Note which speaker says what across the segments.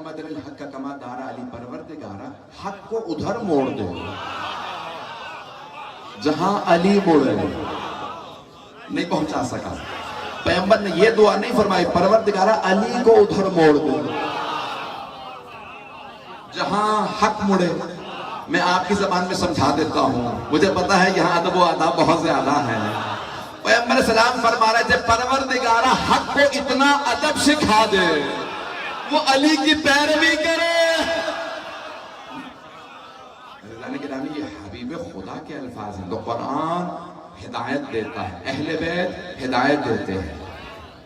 Speaker 1: Other الحق کما دار علی پروردگارا حق کو ادھر موڑ دے جہاں علی موڑے نہیں پہنچا سکا. پیغمبر نے یہ دعا نہیں فرمائی پروردگارا علی کو ادھر موڑ دے جہاں حق مڑے. میں آپ کی زبان میں سمجھا دیتا ہوں, مجھے پتا ہے یہاں ادب و آداب بہت زیادہ ہے. پیغمبر سلام فرما رہے تھے پروردگارا حق کو اتنا ادب سکھا دے وہ علی کی پیروی کرے. یہ حبیب خدا کے الفاظ ہیں. تو قرآن ہدایت دیتا ہے, اہل بیت ہدایت دیتے ہیں.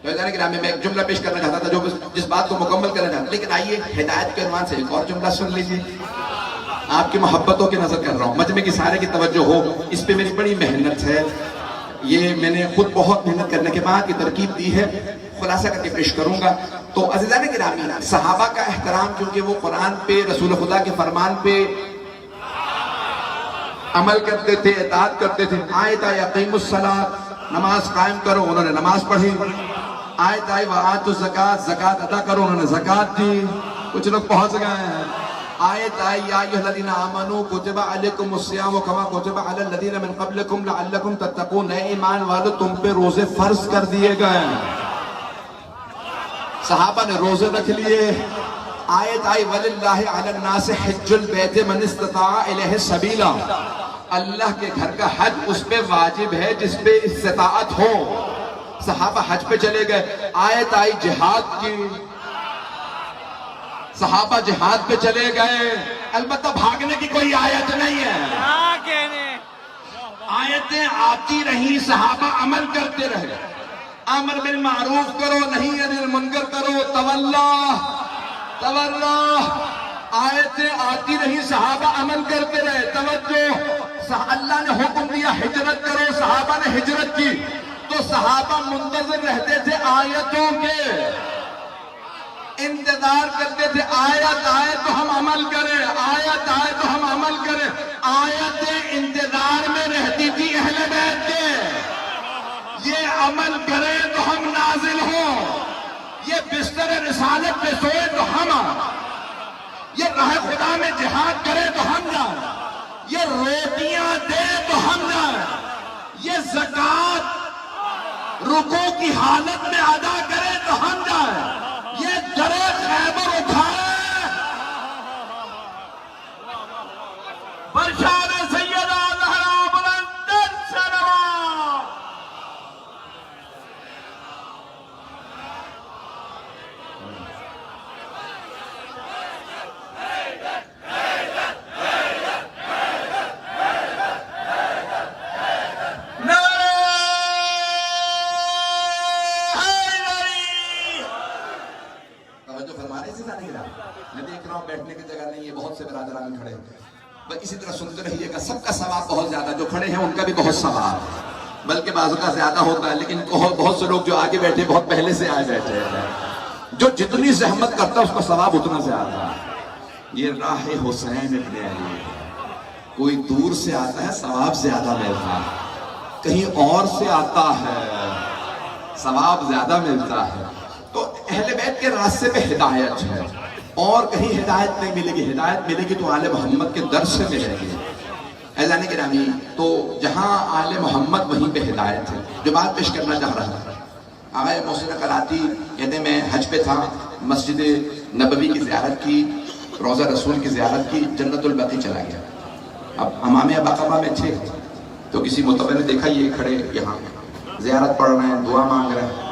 Speaker 1: تو میں ایک جملہ پیش کرنا چاہتا تھا جو جس بات کو مکمل کرنا چاہتا, لیکن آئیے ہدایت کے عنوان سے ایک اور جملہ سن لیجیے. آپ کی محبتوں کی نظر کر رہا ہوں, مجمع کی سارے کی توجہ ہو, اس پہ میری بڑی محنت ہے. یہ میں نے خود بہت محنت کرنے کے بعد کی ترکیب دی ہے, خلاصہ کر کے پیش کروں گا. تو عزیزان گرامی, صحابہ کا احترام کیونکہ وہ قرآن پہ رسول خدا کے فرمان پہ عمل کرتے تھے, اطاعت کرتے تھے. آیت آئی اقیموا الصلاۃ, نماز قائم کرو, انہوں نے نماز پڑھی. آیت آئی وآتوا الزکاۃ, زکوٰۃ ادا کرو, انہوں نے زکوٰۃ دی. کچھ لوگ پہنچ گئے ہیں. آیت آئی یا ایھا الذین آمنوا کتب علیکم الصیام کما کتب علی الذین من قبلکم لعلکم تتقون. اے ایمان والو تم پہ روزے فرض کر دیے گئے. صحابہ نے روزے رکھ لیے. آیت آئی وَلِلَّهِ عَلَى النَّاسِ حِجُّ الْبَيْتِ مَنِ اسْتَطَاعَ إِلَيْهِ سَبِيلًا. اللہ کے گھر کا حج اس پہ واجب ہے جس پہ استطاعت ہو. صحابہ حج پہ چلے گئے. آیت آئی جہاد کی, صحابہ جہاد پہ چلے گئے. البتہ بھاگنے کی کوئی آیت نہیں ہے, آیتیں آتی رہی, صحابہ عمل کرتے رہے. امر بالمعروف کرو, نہیں عن المنکر کرو, تولا. آیتیں آتی رہی, صحابہ عمل کرتے رہے. توجہ, اللہ نے حکم دیا ہجرت کرو, صحابہ نے ہجرت کی. تو صحابہ منتظر رہتے تھے آیتوں کے, انتظار کرتے تھے آیت آئے تو ہم عمل کریں, آیت آئے تو ہم عمل کریں. آیتیں انتظار میں رہتی تھی اہل بیت کے, یہ عمل کریں تو ہم نازل ہوں, یہ بستر رسالت پہ سوئے تو ہم, یہ راہ خدا میں جہاد کرے تو ہم جائیں, یہ روٹیاں دے تو ہم جائیں, یہ زکوٰۃ رکوع کی حالت میں ادا کرے تو ہم جائیں, یہ درے خیبر اٹھائے برشان سیدہ زہرا بلند سنوا. میں دیکھ رہا ہوں بیٹھنے کی جگہ نہیں ہے, بہت سے برادران کھڑے ہیں. بس اسی طرح سنتے رہیے گا, سب کا ثواب بہت زیادہ, جو کھڑے ہیں ان کا بھی بہت ثواب, بلکہ بعضوں کا زیادہ ہوتا ہے. لیکن بہت سے لوگ جو آگے بیٹھے بہت پہلے سے آئے بیٹھے ہیں, جو جتنی زحمت کرتا ہے اس کا ثواب اتنا زیادہ. یہ راہ حسین ابن علی, کوئی دور سے آتا ہے ثواب زیادہ ملتا ہے, کہیں اور سے آتا ہے ثواب زیادہ ملتا ہے. تو اہل بیت کے راستے پہ ہدایت ہے, اور کہیں ہدایت نہیں ملے گی. ہدایت ملے گی تو آل محمد کے در سے ملے گی. عزیزان گرامی, تو جہاں آل محمد وہیں پہ ہدایت ہے. جو بات پیش کرنا چاہ رہا ہے, آغا محسن قراتی کہتے میں حج پہ تھا, مسجد نبوی کی زیارت کی, روضہ رسول کی زیارت کی, جنت البقیع چلا گیا. اب امام ابا میں تھے تو کسی متبر نے دیکھا یہ کھڑے یہاں زیارت پڑھ رہے ہیں, دعا مانگ رہے ہیں.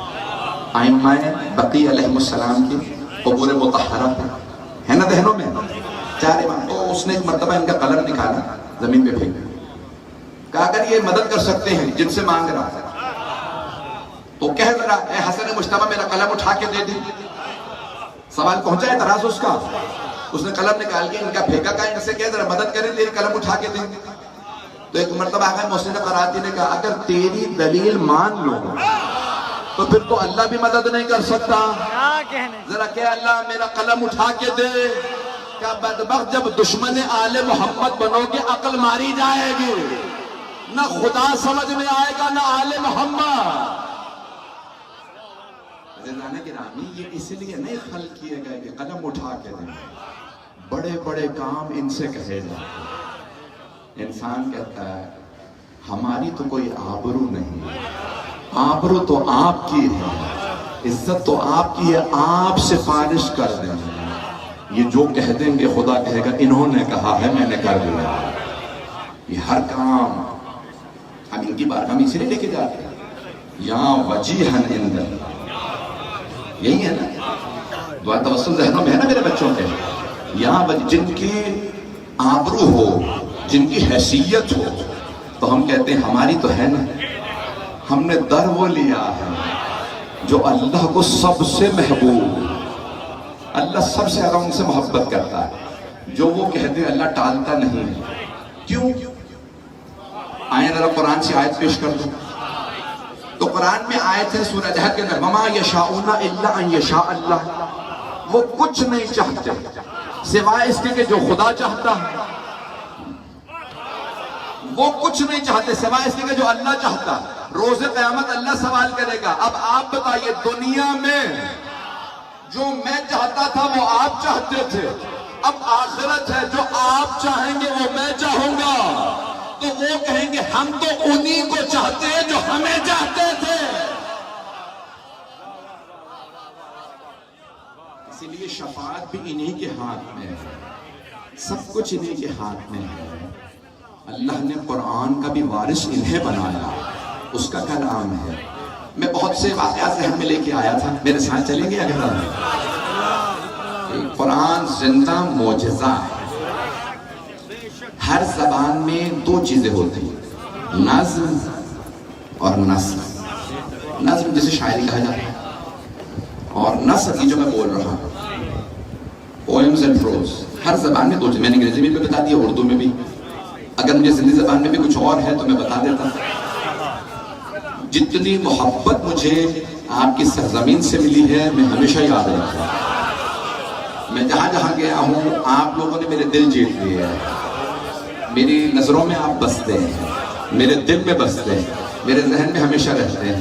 Speaker 1: ائمہ بقیع علیہ السلام کی قبور مطہرہ ہے نا دہنوں میں, 4 امام. تو اس نے ایک مرتبہ ان کا قلم نکالا, زمین پہ پھینک, کہا اگر یہ مدد کر سکتے ہیں جن سے مانگ رہا تو کہہ رہا اے حسن مجتبیٰ میرا قلم اٹھا کے دے دی. سوال پہنچا ہے تراز اس کا. اس نے قلم نکال کے ان کا پھینکا, کہا ان سے کہہ ذرا مدد کریں, تیری قلم اٹھا کے دیں. تو ایک مرتبہ آغا محسن قراتی نے کہا اگر تیری دلیل مان لو تو پھر تو اللہ بھی مدد نہیں کر سکتا. ذرا کہ اللہ میرا قلم اٹھا کے دے. کیا بدبخت, جب دشمن آل محمد بنو گے عقل ماری جائے گی, نہ خدا سمجھ میں آئے گا نہ آل محمد. عزیزان گرامی یہ اس لیے نہیں خلق کیے گئے کہ قلم اٹھا کے دیں، بڑے بڑے کام ان سے کہے جاتے۔ انسان کہتا ہے ہماری تو کوئی آبرو نہیں، آبرو تو آپ کی ہے، عزت تو آپ کی ہے، آپ سفارش کر دیں، یہ جو کہہ دیں گے خدا کہے گا انہوں نے کہا ہے میں نے کر دیا۔ یہ ہر کام ہم ان کی بات ہم اسی لیے لے کے جاتے ہیں، یہاں وجیہن اندر، یہی ہے نا دعا توسل ذہنوں میں ہے نا میرے بچوں کے، یہاں جن کی آبرو ہو، جن کی حیثیت ہو، تو ہم کہتے ہیں ہماری تو ہے نا، ہم نے در وہ لیا ہے جو اللہ کو سب سے محبوب، اللہ سب سے زیادہ ان سے محبت کرتا ہے، جو وہ کہتے ہیں اللہ ٹالتا نہیں ہے۔ کیوں؟ آئیں ذرا قرآن سے آیت پیش کر دوں تو قرآن میں آیت ہے سورہ جہد کے اندر، وَمَا يَشَاءُونَ إِلَّا أَن يَشَاءَ اللَّهُ، وہ کچھ نہیں چاہتے سوائے اس کے کہ جو خدا چاہتا ہے، وہ کچھ نہیں چاہتے سوائے اس کے کہ جو اللہ چاہتا ہے۔ روز قیامت اللہ سوال کرے گا اب آپ بتائیے دنیا میں جو میں چاہتا تھا وہ آپ چاہتے تھے، اب آخرت ہے جو آپ چاہیں گے وہ میں چاہوں گا، تو وہ کہیں گے ہم تو انہی کو چاہتے ہیں جو ہمیں چاہتے تھے۔ اسی لیے شفاعت بھی انہی کے ہاتھ میں ہے، سب کچھ انہی کے ہاتھ میں ہے۔ اللہ نے قرآن کا بھی وارث انہیں بنایا، اس کا کلام ہے۔ میں بہت سے واقعات ذہن میں لے کے آیا تھا، میرے ساتھ چلیں گے اگر قرآن زندہ معجزہ ہے۔ ہر زبان میں دو چیزیں ہوتی ہیں، نظم اور نثر۔ نظم جسے شاعری کہا جاتا ہے، اور نثر یہ جو میں بول رہا ہوں پوئمز اینڈ پروز، ہر زبان میں دو چیزیں، میں نے انگریزی میں بھی بتا دیا، اردو میں بھی، اگر مجھے زندگی زبان میں بھی کچھ اور ہے تو میں بتا دیتا۔ جتنی محبت مجھے آپ کی سرزمین سے ملی ہے میں ہمیشہ یاد رکھتا ہوں۔ میں جہاں جہاں گیا ہوں آپ لوگوں نے میرے دل جیت لیے ہیں، میری نظروں میں آپ بستے ہیں، میرے دل میں بستے ہیں، میرے ذہن میں ہمیشہ رہتے ہیں۔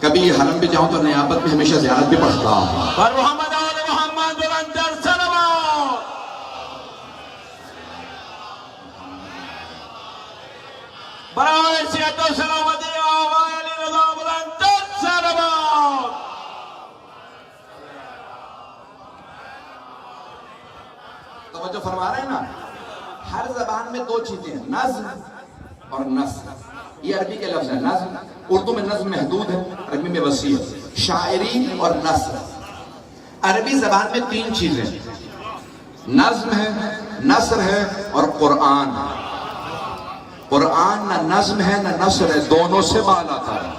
Speaker 1: کبھی حرم بھی جاؤں تو نیابت میں ہمیشہ زیارت بھی پڑھتا ہوں۔
Speaker 2: برائے صحت و سلامتی آبائی علی رضا بلندر سلامات۔
Speaker 1: توجہ فرما رہے ہیں نا، ہر زبان میں دو چیزیں ہیں، نظم اور نثر۔ یہ عربی کے لفظ ہے، نظم اردو میں نظم محدود ہے، عربی میں وسیع ہے، شاعری اور نثر۔ عربی زبان میں تین چیزیں، نظم ہے، نثر ہے اور قرآن ہے۔ قرآن نہ نظم ہے نہ نثر ہے، دونوں سے بالا تر ہے۔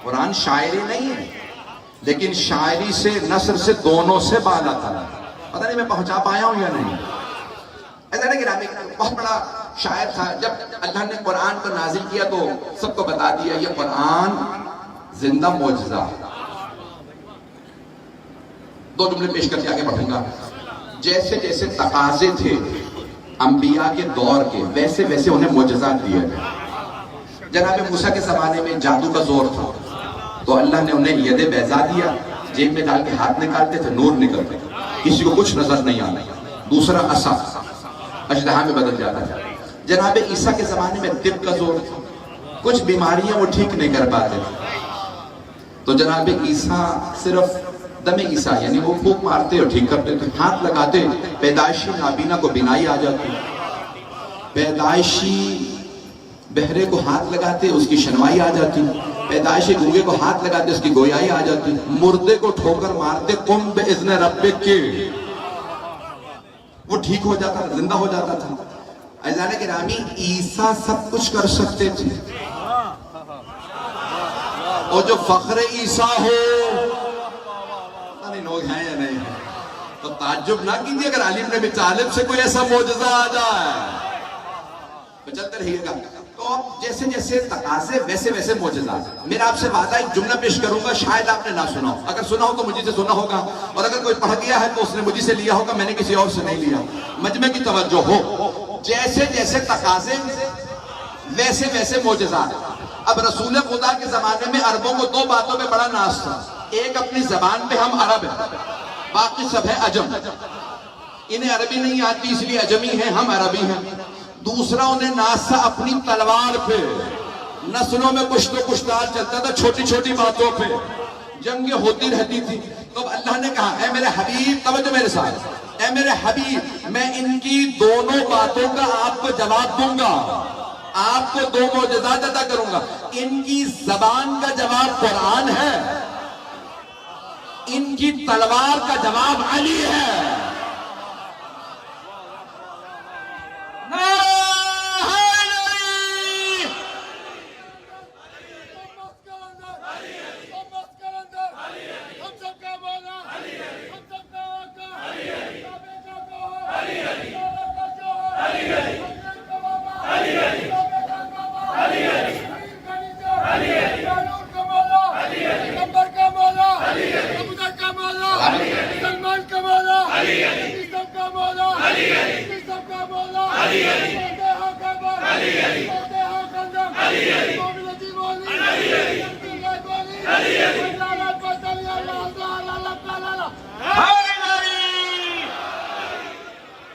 Speaker 1: قرآن شاعری نہیں ہے لیکن شاعری سے نثر سے دونوں سے بالا تر ہے۔ پتہ نہیں میں پہنچا پایا ہوں یا نہیں۔ ایسا گرامی بہت بڑا شاعر تھا، جب اللہ نے قرآن کو نازل کیا تو سب کو بتا دیا یہ قرآن زندہ معجزہ ہے۔ دو جملے پیش کر کے آگے بڑھوں گا۔ جیسے جیسے تقاضے تھے انبیاء کے دور کے، ویسے ویسے انہیں معجزات دیے گئے۔ جناب موسیٰ کے زمانے میں جادو کا زور تھا تو اللہ نے انہیں ید بیضا دیا، جیب میں ڈال کے ہاتھ نکالتے تھے، نور نکلتے، کسی کو کچھ نظر نہیں آنا۔ دوسرا عصا اژدہا میں بدل جاتا تھا۔ جناب عیسیٰ کے زمانے میں طب کا زور تھا، کچھ بیماریاں وہ ٹھیک نہیں کر پاتے تھے، تو جناب عیسیٰ صرف دم عیسیٰ یعنی وہ پھونک مارتے اور ٹھیک کرتے تھے، ہاتھ لگاتے پیدائشی نابینا کو بینائی آ جاتی، پیدائشی بہرے کو ہاتھ لگاتے اس کی شنوائی آ جاتی، پیدائشی گونگے کو ہاتھ لگاتے اس کی گویائی آ جاتی، مردے کو ٹھوکر مارتے قم باذن ربک کے، وہ ٹھیک ہو جاتا تھا، زندہ ہو جاتا تھا۔ عزیزان گرامی عیسیٰ سب کچھ کر سکتے تھے، اور جو فخر عیسیٰ ہو لوگ ہیں یا نہیں ہیں تو تعجب نہ کیجیے اگر علی بن ابی طالب سے کوئی ایسا معجزہ آ جائے، تو چلتے رہیے گا۔ تو جیسے جیسے تقاضے ویسے ویسے معجزات۔ میرا آپ سے وعدہ ایک جملہ پیش کروں گا، شاید آپ نے نہ سنا ہو، اگر سنا ہو تو مجھے سے سنا ہوگا، اور اگر کوئی پڑھ گیا ہے تو اس نے مجھے سے لیا ہوگا، میں نے کسی اور سے نہیں لیا۔ مجمع کی توجہ ہو، جیسے جیسے تقاضے ویسے ویسے معجزات۔ اب رسول خدا کے زمانے میں عربوں کو دو باتوں پہ بڑا ناز تھا، ایک اپنی زبان پہ ہم عرب ہیں، باقی سب ہے عجم. انہیں عربی نہیں آتی اس لیے عجمی ہیں، ہم عربی ہیں. دوسرا انہیں ناسا اپنی تلوار پہ، نسلوں میں کچھ تو کچھ دار چلتا تھا، چھوٹی چھوٹی باتوں پہ جنگیں ہوتی رہتی تھی. تو اللہ نے کہا اے میرے حبیب، توجہ میرے ساتھ، اے میرے حبیب میں ان کی دونوں باتوں کا آپ کو جواب دوں گا، آپ کو دو معجزات عطا کروں گا. ان کی زبان کا جواب قرآن ہے، ان کی تلوار کا جواب علی ہے.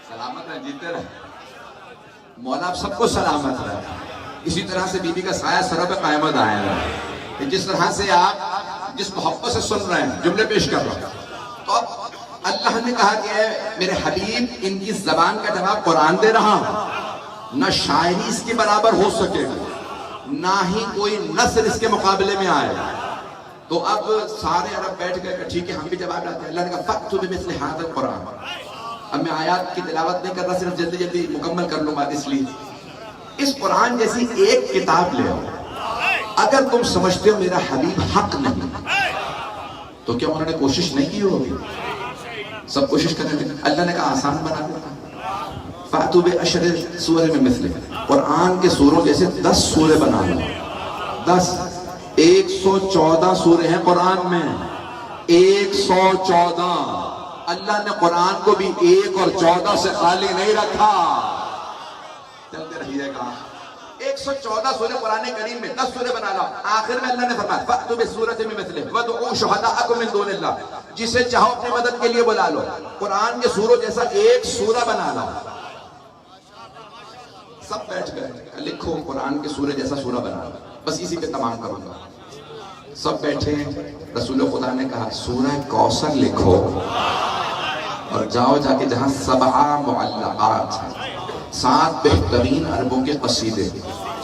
Speaker 1: سلامت رہے، جیتے رہے، مولا آپ سب کو سلامت رہے. اسی طرح سے بی بی کا سایہ سر پہ قائمت آئے گا. جس طرح سے آپ جس محبت سے سن رہے ہیں، جملے پیش کر رہے ہیں، تو اب اللہ نے کہا کہ اے میرے حبیب ان کی زبان کا جواب قرآن دے رہا ہوں. نہ شاعری اس کے برابر ہو سکے گا، نہ ہی کوئی نثر اس کے مقابلے میں آئے. تو اب سارے عرب بیٹھ گئے کہ ٹھیک ہے ہم بھی جواب لاتے ہیں. اللہ نے کہا فَأْتُوا بِمِثْلِ هَٰذَا الْقُرْآنِ. اب میں آیات کی تلاوت نہیں کر رہا، صرف جلدی جلدی مکمل کر لوں گا. اس لیے اس قرآن جیسی ایک کتاب لے آؤ. اگر تم سمجھتے ہو میرا حبیب حق نہیں، تو کیا انہوں نے کوشش نہیں کی ہوگی؟ سب کوشش کریں گے. اللہ نے کہا آسان بنا دیتا. فَأْتُوا بِعَشْرِ سُوَرٍ مِّن مِثْلِهِ. قرآن کے سوروں جیسے 10 سورے بنا لو. 10 114 سورے ہیں قرآن میں، 114. اللہ نے قرآن کو بھی 1 اور 14 سے خالی نہیں رکھا. چلتے رہیے گا. 114 سورے قرآن کریم میں، 10 سورے بنا لو. آخر میں اللہ نے فرمایا فَأْتُوا بِسُورَةٍ مِّن مِثْلِهِ وَادْعُوا شُهَدَاءَكُم مِّن دُونِ اللَّهِ. جسے چاہو اپنی مدد کے لیے بلا لو. قرآن کے سوروں جیسا ایک سورہ بنا لو. سب بیٹھ گئے، لکھو قرآن کے سورے جیسا سورہ بنا لو. بس اسی پہ تمام کروں گا. سب بیٹھے ہیں. رسول خدا نے کہا سورہ کوثر لکھو اور جاؤ جا کے جہاں 7 معلقات ہیں، 7 بہترین عربوں کے قصیدے،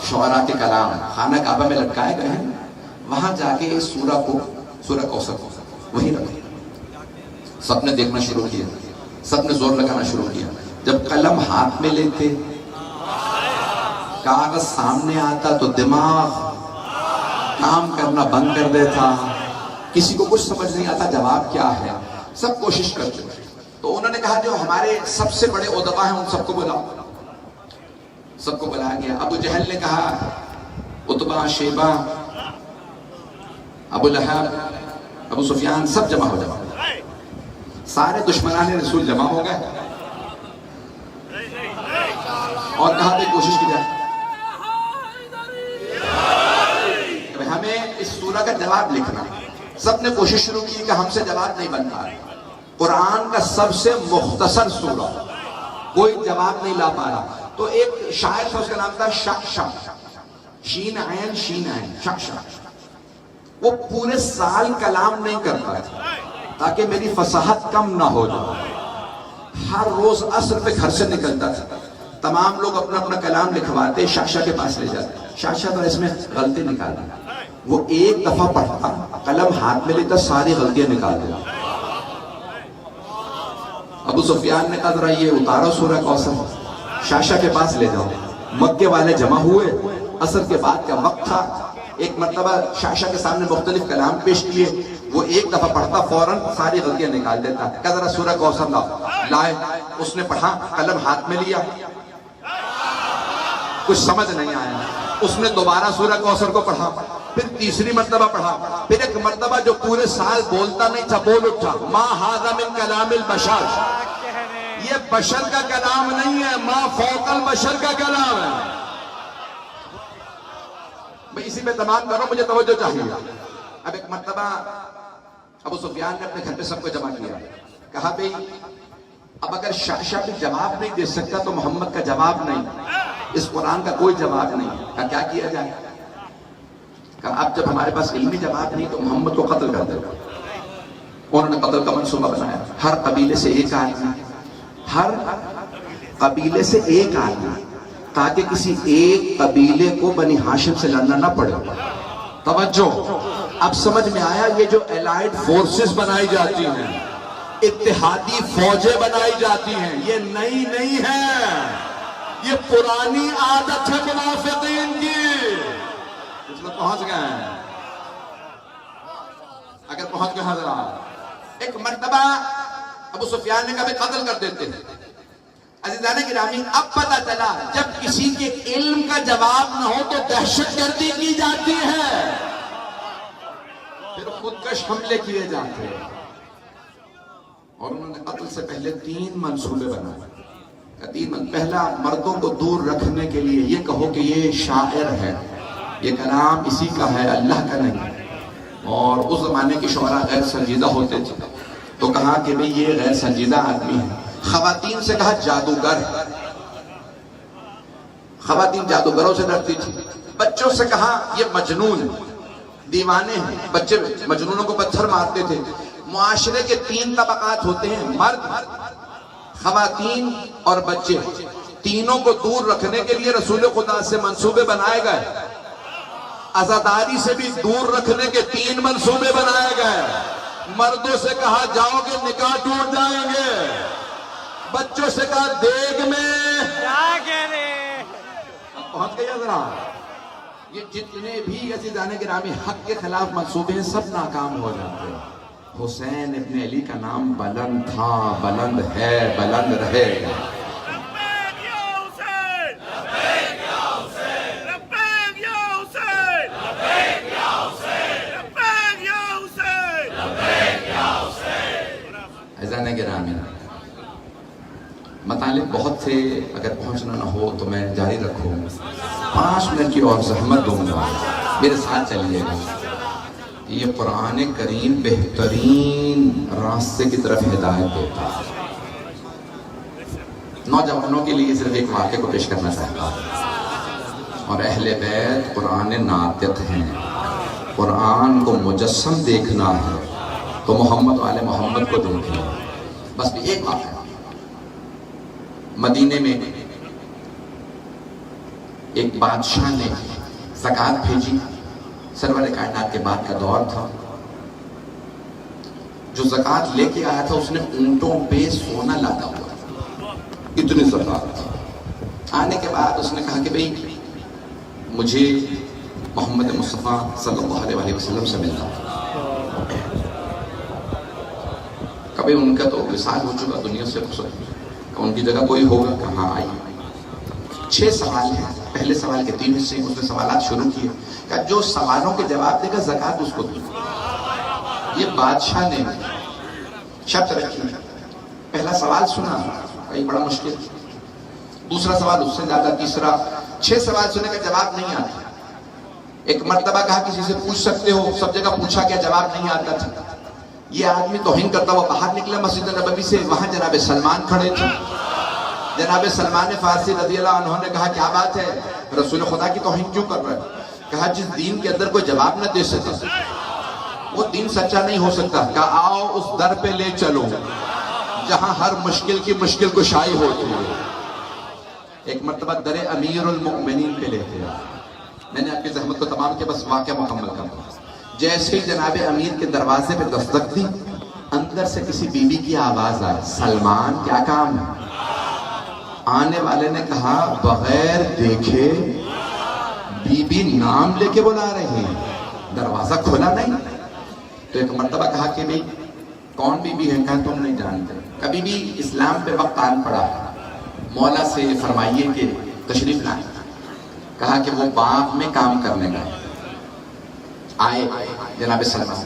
Speaker 1: شعراء کے کلام خانہ کعبہ میں لٹکائے گئے ہیں، وہاں جا کے اس سورہ کو، سورہ کوثر کو وہی رکھو. سب نے دیکھنا شروع کیا، سب نے زور لگانا شروع کیا. جب قلم ہاتھ میں لیتے، کاغذ سامنے آتا تو دماغ کام کرنا بند کر دیتا. کسی کو کچھ سمجھ نہیں آتا جواب کیا ہے. سب کوشش کرتے. تو انہوں نے کہا جو ہمارے سب سے بڑے ادبا ہیں ان سب کو بلاؤ. سب کو بلایا گیا. ابو جہل نے کہا عتبہ، شیبہ، ابو لہب، ابو سفیان سب جمع ہو جاؤ. سارے دشمنان رسول جمع ہو گئے اور کہا کہ کوشش کی جائے ہمیں اس سورہ کا جواب لکھنا. سب نے کوشش شروع کی کہ ہم سے جواب نہیں بن پا رہا. قرآن کا سب سے مختصر سورہ، کوئی جواب نہیں لا پا رہا. تو ایک شاعر تھا، اس کا نام تھا شعشع، شین عین شین عین، شعشع. وہ پورے سال کلام نہیں کرتا تھا تاکہ میری فصاحت کم نہ ہو جائے. ہر روز عصر پہ گھر سے نکلتا تھا، تمام لوگ اپنا اپنا کلام لکھواتے، شعشع کے پاس لے جاتے. شعشع تو اس میں غلطی نکالنا. وہ ایک دفعہ پڑھتا، قلم ہاتھ میں لیتا، ساری غلطیاں نکال دیتا. ابو سفیان نے کہا ذرا یہ اتارو سورہ کوثر، شعشع کے پاس لے جاؤ. مکے والے جمع ہوئے، عصر کے بعد کا وقت تھا. ایک مرتبہ شعشع کے سامنے مختلف کلام پیش کیے. وہ ایک دفعہ پڑھتا، فوراً ساری غلطیاں نکال دیتا. کہا ذرا سورہ کوثر لاؤ. لائے. اس نے پڑھا، قلم ہاتھ میں لیا، کچھ سمجھ نہیں آیا. اس نے دوبارہ سورہ کوثر کو پڑھا، پھر تیسری مرتبہ پڑھا، پھر ایک مرتبہ جو پورے سال بولتا نہیں تھا بول اٹھا. ما ھذا من کلام البشر، یہ بشر کا کلام نہیں ہے، ما فوق البشر کا کلام ہے. میں اسی پہ تمام کروں، مجھے توجہ چاہیے. اب ایک مرتبہ ابو سفیان نے اپنے گھر پہ سب کو جمع کیا, کہا بھئی اب اگر شاہ بھی جواب نہیں دے سکتا تو محمد کا جواب نہیں, اس قرآن کا کوئی جواب نہیں, کہا کیا کیا جائے؟ کہا اب جب ہمارے پاس علمی جواب نہیں تو محمد کو قتل کر دے. انہوں نے قتل کا منصوبہ بنایا. ہر قبیلے سے ایک آدمی, ہر قبیلے سے ایک آدمی, تاکہ کسی ایک قبیلے کو بنی ہاشم سے لڑنا نہ پڑے. توجہ, اب سمجھ میں آیا یہ جو الائیڈ فورسز بنائی جاتی ہیں, اتحادی فوجیں بنائی جاتی ہیں, یہ نئی نہیں ہے, یہ پرانی عادت ہے منافقین کی. کچھ لوگ پہنچ گئے ہیں, اگر پہنچ گئے حضرات. ایک مرتبہ ابو سفیان نے کہا بھی قتل کر دیتے ہیں. عزیزان گرامی, اب پتہ چلا جب کسی کے علم کا جواب نہ ہو تو دہشت گردی کی جاتی ہے, پھر خودکش حملے کیے جاتے ہیں. اور انہوں نے قتل سے پہلے 3 منصوبے بنائے. پہلا, مردوں کو دور رکھنے کے لیے یہ کہو کہ یہ شاعر ہے, یہ کلام اسی کا ہے, اللہ کا نہیں. اور اس زمانے کے شعراء غیر سنجیدہ ہوتے تھے, تو کہا کہ بھئی یہ غیر سنجیدہ آدمی ہے. خواتین سے کہا جادوگر, خواتین جادوگروں سے ڈرتی تھی. بچوں سے کہا یہ مجنون, دیوانے ہیں. بچے مجنونوں کو پتھر مارتے تھے. معاشرے کے 3 طبقات ہوتے ہیں, مرد, خواتین اور بچے. تینوں کو دور رکھنے کے لیے رسول خدا سے منصوبے بنائے گئے. عزاداری سے بھی دور رکھنے کے 3 منصوبے بنائے گئے. مردوں سے کہا جاؤ گے نکاح ٹوٹ جائیں گے, بچوں سے کہا دیگ میں پہنچ گیا. ذرا یہ جتنے بھی عزیزان گرامی حق کے خلاف منصوبے ہیں سب ناکام ہو جاتے ہیں. حسین ابن علی کا نام بلند تھا, بلند ہے, بلند رہے گا. عزیزان گرامی, مطالب بہت سے, اگر پہنچنا نہ ہو تو میں جاری رکھوں. 5 منٹ کی اور زحمت دوں گا, میرے ساتھ چلیے گا. یہ قرآن کریم بہترین راستے کی طرف ہدایت دیتا ہے. نوجوانوں کے لیے صرف ایک واقعے کو پیش کرنا چاہتا ہوں. اور اہل بیت قرآن ناطق ہیں. قرآن کو مجسم دیکھنا ہے تو محمد والے محمد کو دیکھنا. بس بھی ایک بات ہے, مدینے میں ایک بادشاہ نے زکوٰۃ بھیجی. سرور کائنات کے بعد کا دور تھا. جو زکوٰۃ لے کے آیا تھا اس نے اونٹوں پہ سونا لادا ہوا, اتنی زکوٰۃ. آنے کے بعد اس نے کہا کہ بھئی مجھے محمد مصطفیٰ صلی اللہ علیہ وسلم سے ملنا. کبھی ان کا تو وصال ہو چکا دنیا سے, ان کی جگہ کوئی ہوگا. کہاں آئی. 6 سوال ہیں. پہلے سوال کے 3 حصے, اس نے سوالات شروع کیے. کہ جو سوالوں کے جواب دے گا زکوٰۃ اس کو دے. یہ بادشاہ نے شرط رکھی. پہلا سوال سنا, کئی بڑا مشکل. دوسرا سوال اس سے زیادہ, تیسرا. 6 سوال سنے کا جواب نہیں آتا. ایک مرتبہ کہا کسی سے پوچھ سکتے ہو, سب جگہ پوچھا کیا جواب نہیں آتا تھا. یہ آدمی توہین کرتا ہوا باہر نکلا مسجد نبوی سے. وہاں جناب سلمان کھڑے تھے. جناب سلمان فارسی رضی اللہ عنہ نے کہا کیا بات ہے, رسول خدا کی توہین کیوں کر رہے ہیں؟ کہا جس دین کے اندر کوئی جواب نہ دے سکے وہ دین سچا نہیں ہو سکتا. کہا آؤ اس در پہ لے چلو جہاں ہر مشکل کی مشکل کشائی ہوتی ہے. ایک مرتبہ در امیر المؤمنین پہ لیتے ہیں. میں نے آپ کی زحمت کو تمام کے بس واقعہ مکمل کرتا ہوں. جیسے ہی جناب امیر کے دروازے پہ دستک دی, اندر سے کسی بی بی کی آواز آئی, سلمان کیا کام ہے؟ آنے والے نے کہا بغیر دیکھے بی بی نام لے کے بلا رہے ہیں, دروازہ کھلا نہیں. تو ایک مرتبہ کہا کہ بھئی کون بی بی ہے؟ کہا تم نہیں جانتے. کبھی بھی اسلام پہ وقت آن پڑا, مولا سے فرمائیے کہ تشریف لائیں. کہا کہ وہ باغ میں کام کرنے گئے. آئے جناب سلمان.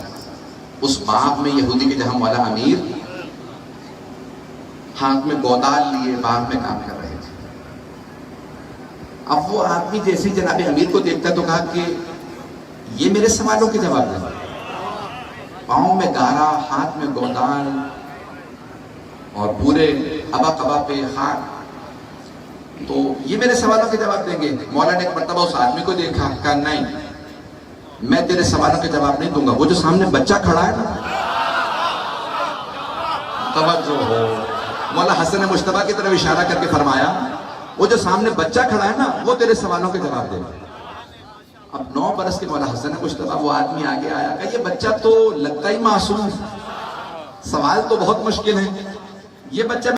Speaker 1: اس باغ میں یہودی کے جہاں مولا امیر ہاتھ میں گودال لیے باغ میں کام کر رہے تھے. اب وہ آدمی جیسے جناب امیر کو دیکھتا تو کہا کہ یہ میرے سوالوں کے جواب دیں. پاؤں میں گارا، ہاتھ میں گودان اور پورے ابا قبا پہ خاک. تو یہ میرے سوالوں کے جواب دیں گے. مولا نے ایک مرتبہ اس آدمی کو دیکھا، کہا نہیں میں تیرے سوالوں کے جواب نہیں دوں گا. وہ جو سامنے بچہ کھڑا ہے نا، توجہ ہو، مولا حسن مجتبیٰ کی طرف اشارہ کر کے فرمایا وہ جو سامنے بچہ کھڑا ہے نا وہ تیرے سوالوں کے جواب دے گا. اب 9 برس کے مولا حسن مجتبیٰ وہ آدمی آگے آیا کہ یہ بچہ تو لگتا ہی معصوم، سوال تو بہت مشکل ہے، یہ بچہ